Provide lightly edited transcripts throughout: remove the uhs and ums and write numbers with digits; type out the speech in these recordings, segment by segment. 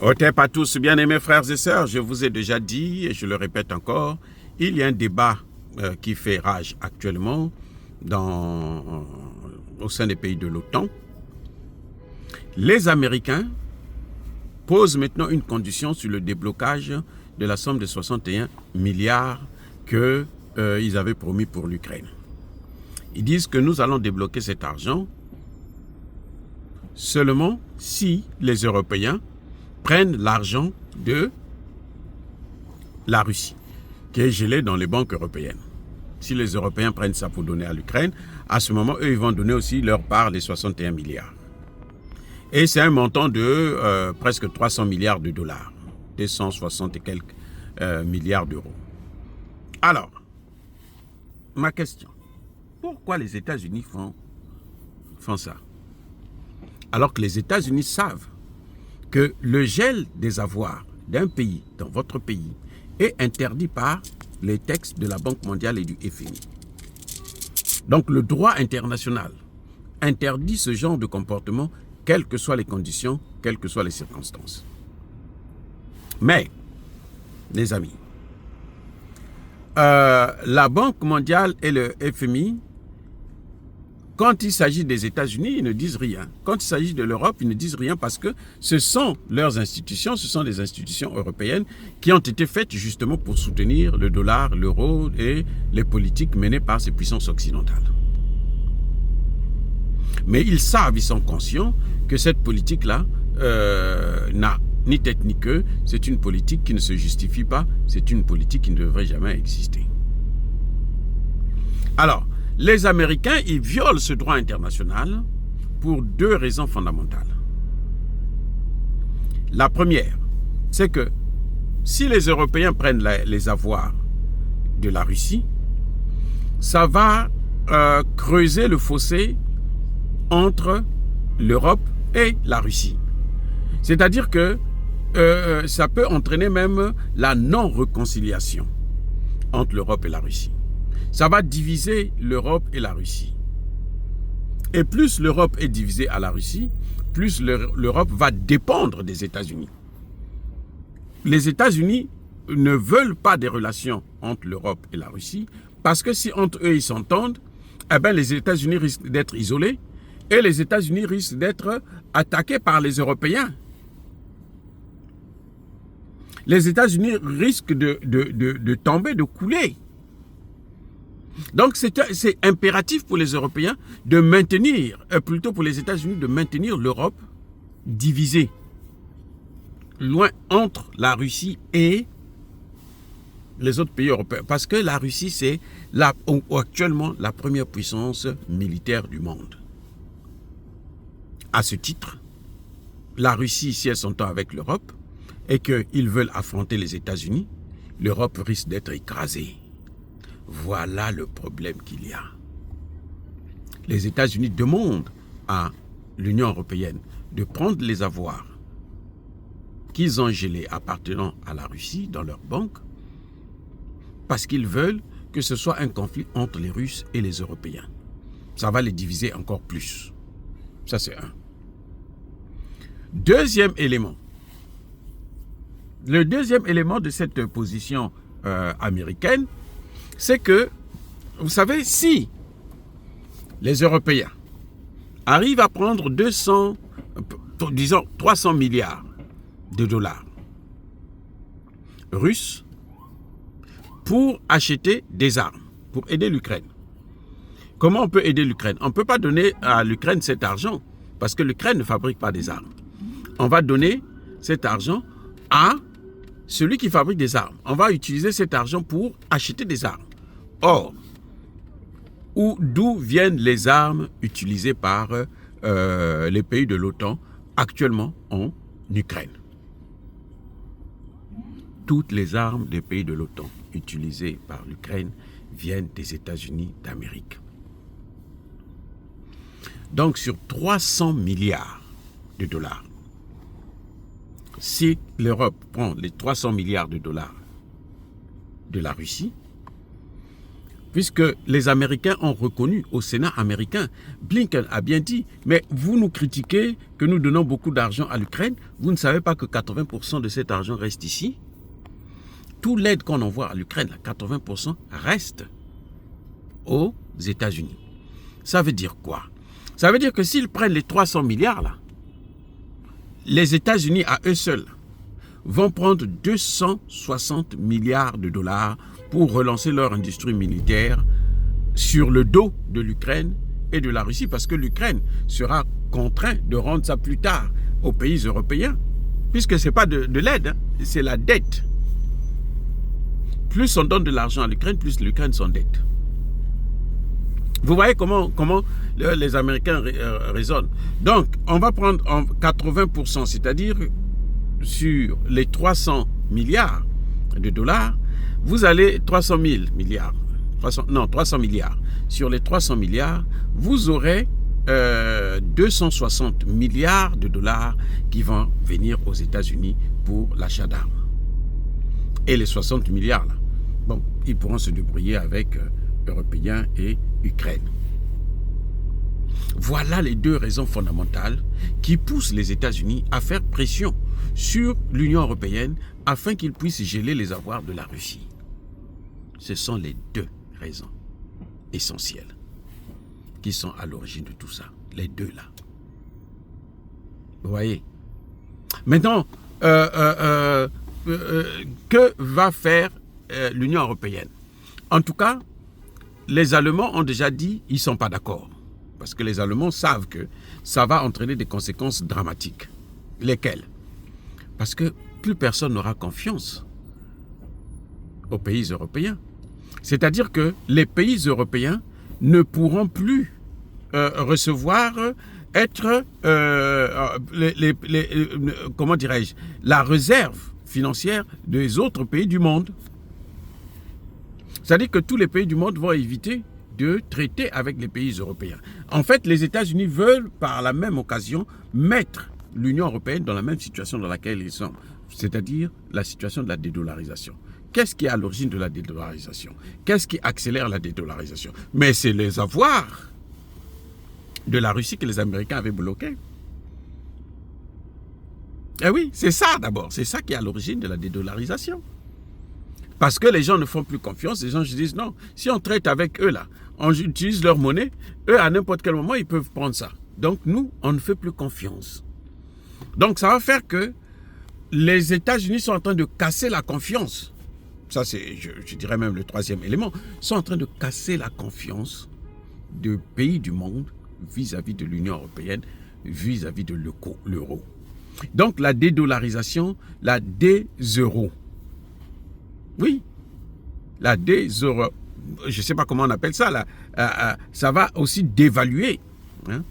Otep à tous, bien-aimés frères et sœurs, je vous ai déjà dit, et je le répète encore, il y a un débat qui fait rage actuellement au sein des pays de l'OTAN. Les Américains posent maintenant une condition sur le déblocage de la somme de 61 milliards qu'ils avaient promis pour l'Ukraine. Ils disent que nous allons débloquer cet argent seulement si les Européens prennent l'argent de la Russie, qui est gelé dans les banques européennes. Si les Européens prennent ça pour donner à l'Ukraine, à ce moment, eux, ils vont donner aussi leur part des 61 milliards. Et c'est un montant de presque 300 milliards de dollars, 260 et quelques milliards d'euros. Alors, ma question, pourquoi les États-Unis font ça? Alors que les États-Unis savent que le gel des avoirs d'un pays dans votre pays est interdit par les textes de la Banque mondiale et du FMI. Donc le droit international interdit ce genre de comportement, quelles que soient les conditions, quelles que soient les circonstances. Mais, les amis, la Banque mondiale et le FMI, quand il s'agit des États-Unis, ils ne disent rien. Quand il s'agit de l'Europe, ils ne disent rien parce que ce sont leurs institutions, ce sont des institutions européennes qui ont été faites justement pour soutenir le dollar, l'euro et les politiques menées par ces puissances occidentales. Mais ils savent, ils sont conscients que cette politique-là n'a ni tête ni queue. C'est une politique qui ne se justifie pas. C'est une politique qui ne devrait jamais exister. Alors, les Américains, ils violent ce droit international pour deux raisons fondamentales. La première, c'est que si les Européens prennent les avoirs de la Russie, ça va creuser le fossé entre l'Europe et la Russie. C'est-à-dire que ça peut entraîner même la non-réconciliation entre l'Europe et la Russie. Ça va diviser l'Europe et la Russie. Et plus l'Europe est divisée à la Russie, plus l'Europe va dépendre des États-Unis. Les États-Unis ne veulent pas des relations entre l'Europe et la Russie, parce que si entre eux ils s'entendent, eh bien les États-Unis risquent d'être isolés et les États-Unis risquent d'être attaqués par les Européens. Les États-Unis risquent de tomber, de couler. Donc c'est impératif pour les Européens de maintenir, plutôt pour les États-Unis de maintenir l'Europe divisée, loin entre la Russie et les autres pays européens. Parce que la Russie, c'est actuellement la première puissance militaire du monde. À ce titre, la Russie, si elle s'entend avec l'Europe et qu'ils veulent affronter les États-Unis, l'Europe risque d'être écrasée. Voilà le problème qu'il y a. Les États-Unis demandent à l'Union européenne de prendre les avoirs qu'ils ont gelés appartenant à la Russie dans leurs banques parce qu'ils veulent que ce soit un conflit entre les Russes et les Européens. Ça va les diviser encore plus. Ça, c'est un. Deuxième élément. Le deuxième élément de cette position américaine, c'est que, vous savez, si les Européens arrivent à prendre 300 milliards de dollars russes pour acheter des armes, pour aider l'Ukraine. Comment on peut aider l'Ukraine? On ne peut pas donner à l'Ukraine cet argent, parce que l'Ukraine ne fabrique pas des armes. On va donner cet argent à celui qui fabrique des armes. On va utiliser cet argent pour acheter des armes. Or, d'où viennent les armes utilisées par les pays de l'OTAN actuellement en Ukraine? Toutes les armes des pays de l'OTAN utilisées par l'Ukraine viennent des États-Unis d'Amérique. Donc, sur 300 milliards de dollars, si l'Europe prend les 300 milliards de dollars de la Russie, puisque les Américains ont reconnu au Sénat américain. Blinken a bien dit, mais vous nous critiquez que nous donnons beaucoup d'argent à l'Ukraine, vous ne savez pas que 80% de cet argent reste ici? Tout l'aide qu'on envoie à l'Ukraine, 80% reste aux États-Unis. Ça veut dire quoi? Ça veut dire que s'ils prennent les 300 milliards, là, les États-Unis à eux seuls vont prendre 260 milliards de dollars pour relancer leur industrie militaire sur le dos de l'Ukraine et de la Russie, parce que l'Ukraine sera contrainte de rendre ça plus tard aux pays européens, puisque ce n'est pas de l'aide, hein, c'est la dette. Plus on donne de l'argent à l'Ukraine, plus l'Ukraine s'endette. Vous voyez comment les Américains raisonnent. Donc, on va prendre en 80%, c'est-à-dire sur les 300 milliards de dollars, vous allez 300 milliards. Sur les 300 milliards, vous aurez 260 milliards de dollars qui vont venir aux États-Unis pour l'achat d'armes. Et les 60 milliards, là, bon, ils pourront se débrouiller avec Européens et Ukraine. Voilà les deux raisons fondamentales qui poussent les États-Unis à faire pression sur l'Union européenne afin qu'ils puissent geler les avoirs de la Russie. Ce sont les deux raisons essentielles qui sont à l'origine de tout ça. Les deux là. Vous voyez? Maintenant, que va faire l'Union européenne? En tout cas, les Allemands ont déjà dit qu'ils ne sont pas d'accord. Parce que les Allemands savent que ça va entraîner des conséquences dramatiques. Lesquelles? Parce que plus personne n'aura confiance aux pays européens. C'est-à-dire que les pays européens ne pourront plus recevoir, être, comment dirais-je, la réserve financière des autres pays du monde. C'est-à-dire que tous les pays du monde vont éviter de traiter avec les pays européens. En fait, les États-Unis veulent, par la même occasion, mettre l'Union européenne dans la même situation dans laquelle ils sont, c'est-à-dire la situation de la dédollarisation. Qu'est-ce qui est à l'origine de la dédollarisation? Qu'est-ce qui accélère la dédollarisation? Mais c'est les avoirs de la Russie que les Américains avaient bloqués. Eh oui, c'est ça d'abord, c'est ça qui est à l'origine de la dédollarisation. Parce que les gens ne font plus confiance, les gens se disent non, si on traite avec eux là, on utilise leur monnaie, eux à n'importe quel moment ils peuvent prendre ça. Donc nous, on ne fait plus confiance. Donc ça va faire que les États-Unis sont en train de casser la confiance. Ça c'est, je dirais même le troisième élément, sont en train de casser la confiance des pays du monde vis-à-vis de l'Union européenne, vis-à-vis de l'euro. Donc la dédollarisation, la dés-euro. Oui, la dés-euro, je ne sais pas comment on appelle ça, là, ça va aussi dévaluer. Hein.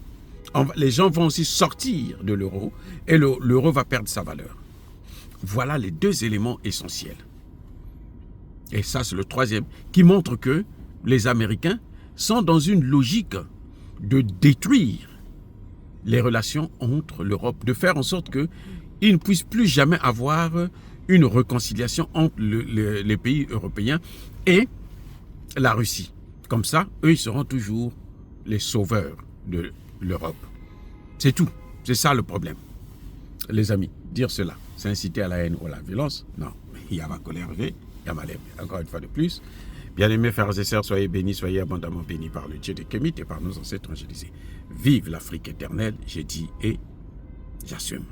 Les gens vont aussi sortir de l'euro et l'euro va perdre sa valeur. Voilà les deux éléments essentiels. Et ça, c'est le troisième, qui montre que les Américains sont dans une logique de détruire les relations entre l'Europe, de faire en sorte qu'ils ne puissent plus jamais avoir une réconciliation entre les pays européens et la Russie. Comme ça, eux, ils seront toujours les sauveurs de l'Europe. C'est tout. C'est ça le problème. Les amis, dire cela, c'est inciter à la haine ou à la violence? Non. Il y a ma colère, il y a ma lèvre. Encore une fois de plus, bien-aimés frères et sœurs, soyez bénis, soyez abondamment bénis par le Dieu des Kémites et par nos ancêtres angélisés. Vive l'Afrique éternelle, j'ai dit et j'assume.